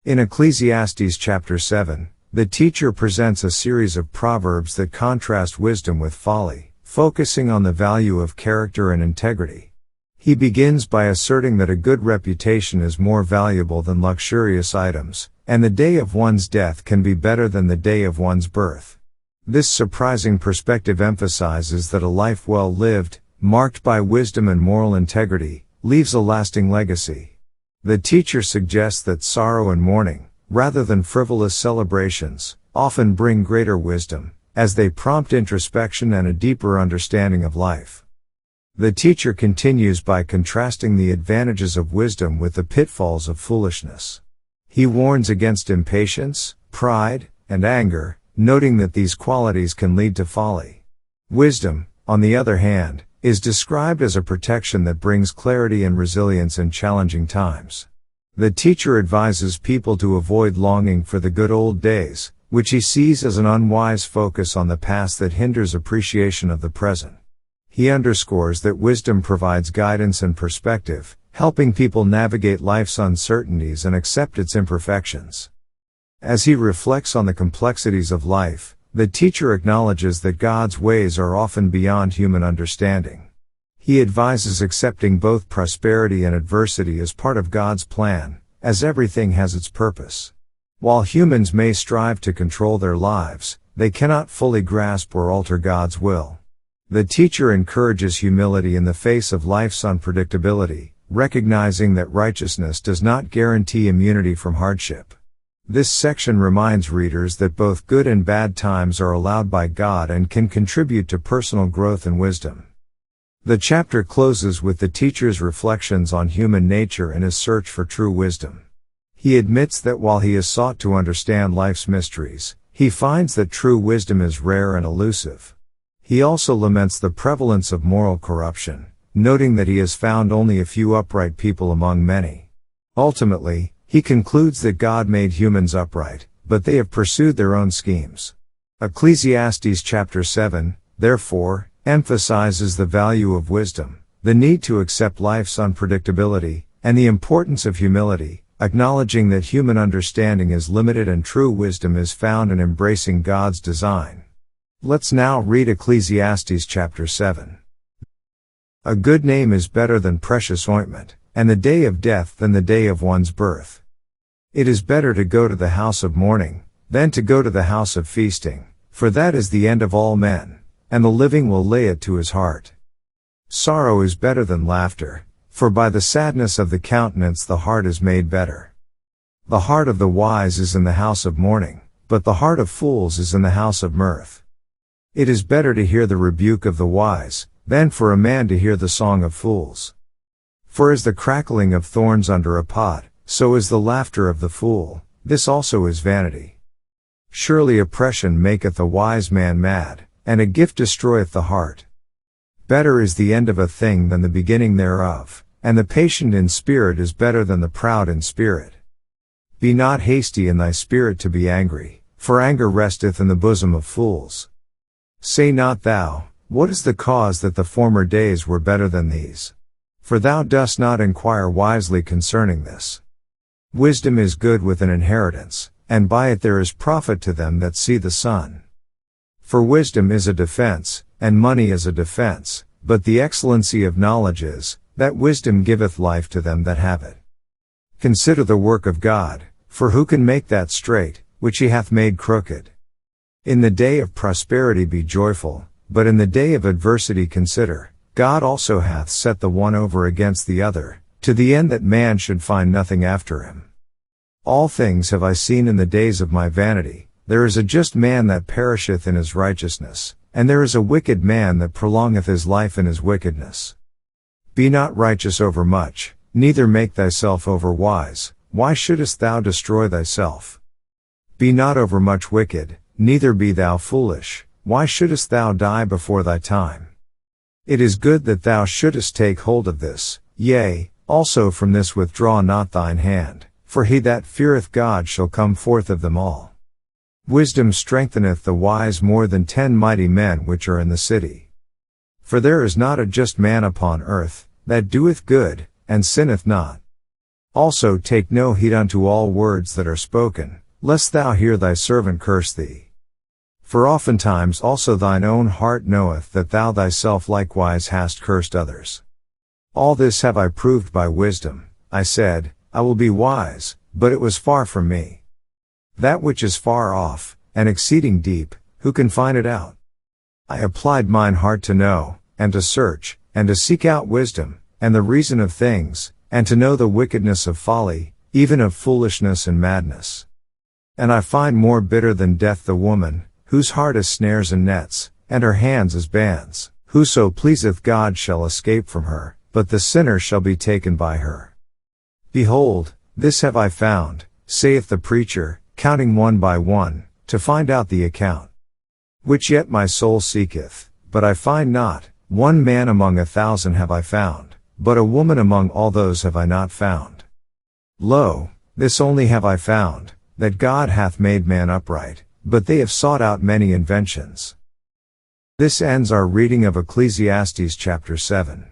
In Ecclesiastes Chapter 7, the teacher presents a series of proverbs that contrast wisdom with folly, focusing on the value of character and integrity. He begins by asserting that a good reputation is more valuable than luxurious items, and the day of one's death can be better than the day of one's birth. This surprising perspective emphasizes that a life well lived, marked by wisdom and moral integrity, leaves a lasting legacy. The teacher suggests that sorrow and mourning, rather than frivolous celebrations, often bring greater wisdom, as they prompt introspection and a deeper understanding of life. The teacher continues by contrasting the advantages of wisdom with the pitfalls of foolishness. He warns against impatience, pride, and anger, noting that these qualities can lead to folly. Wisdom, on the other hand, is described as a protection that brings clarity and resilience in challenging times. The teacher advises people to avoid longing for the good old days, which he sees as an unwise focus on the past that hinders appreciation of the present. He underscores that wisdom provides guidance and perspective, helping people navigate life's uncertainties and accept its imperfections. As he reflects on the complexities of life, the teacher acknowledges that God's ways are often beyond human understanding. He advises accepting both prosperity and adversity as part of God's plan, as everything has its purpose. While humans may strive to control their lives, they cannot fully grasp or alter God's will. The teacher encourages humility in the face of life's unpredictability, recognizing that righteousness does not guarantee immunity from hardship. This section reminds readers that both good and bad times are allowed by God and can contribute to personal growth and wisdom. The chapter closes with the teacher's reflections on human nature and his search for true wisdom. He admits that while he has sought to understand life's mysteries, he finds that true wisdom is rare and elusive. He also laments the prevalence of moral corruption, noting that he has found only a few upright people among many. Ultimately, he concludes that God made humans upright, but they have pursued their own schemes. Ecclesiastes Chapter 7, therefore, emphasizes the value of wisdom, the need to accept life's unpredictability, and the importance of humility, acknowledging that human understanding is limited and true wisdom is found in embracing God's design. Let's now read Ecclesiastes Chapter 7. A good name is better than precious ointment, and the day of death than the day of one's birth. It is better to go to the house of mourning, than to go to the house of feasting, for that is the end of all men, and the living will lay it to his heart. Sorrow is better than laughter, for by the sadness of the countenance the heart is made better. The heart of the wise is in the house of mourning, but the heart of fools is in the house of mirth. It is better to hear the rebuke of the wise, than for a man to hear the song of fools. For as the crackling of thorns under a pot, so is the laughter of the fool, this also is vanity. Surely oppression maketh a wise man mad, and a gift destroyeth the heart. Better is the end of a thing than the beginning thereof, and the patient in spirit is better than the proud in spirit. Be not hasty in thy spirit to be angry, for anger resteth in the bosom of fools. Say not thou, what is the cause that the former days were better than these? For thou dost not inquire wisely concerning this. Wisdom is good with an inheritance, and by it there is profit to them that see the sun. For wisdom is a defense, and money is a defense, but the excellency of knowledge is, that wisdom giveth life to them that have it. Consider the work of God, for who can make that straight, which he hath made crooked? In the day of prosperity be joyful, but in the day of adversity consider, God also hath set the one over against the other, to the end that man should find nothing after him. All things have I seen in the days of my vanity. There is a just man that perisheth in his righteousness, and there is a wicked man that prolongeth his life in his wickedness. Be not righteous over much, neither make thyself over wise. Why shouldest thou destroy thyself? Be not overmuch wicked, neither be thou foolish. Why shouldest thou die before thy time? It is good that thou shouldest take hold of this, yea, also from this withdraw not thine hand, for he that feareth God shall come forth of them all. Wisdom strengtheneth the wise more than 10 mighty men which are in the city. For there is not a just man upon earth, that doeth good, and sinneth not. Also take no heed unto all words that are spoken, lest thou hear thy servant curse thee. For oftentimes also thine own heart knoweth that thou thyself likewise hast cursed others. All this have I proved by wisdom. I said, I will be wise, but it was far from me. That which is far off, and exceeding deep, who can find it out? I applied mine heart to know, and to search, and to seek out wisdom, and the reason of things, and to know the wickedness of folly, even of foolishness and madness. And I find more bitter than death the woman, whose heart is snares and nets, and her hands as bands. Whoso pleaseth God shall escape from her, but the sinner shall be taken by her. Behold, this have I found, saith the preacher, counting one by one, to find out the account. Which yet my soul seeketh, but I find not. One man among 1,000 have I found, but a woman among all those have I not found. Lo, this only have I found, that God hath made man upright, but they have sought out many inventions. This ends our reading of Ecclesiastes chapter 7.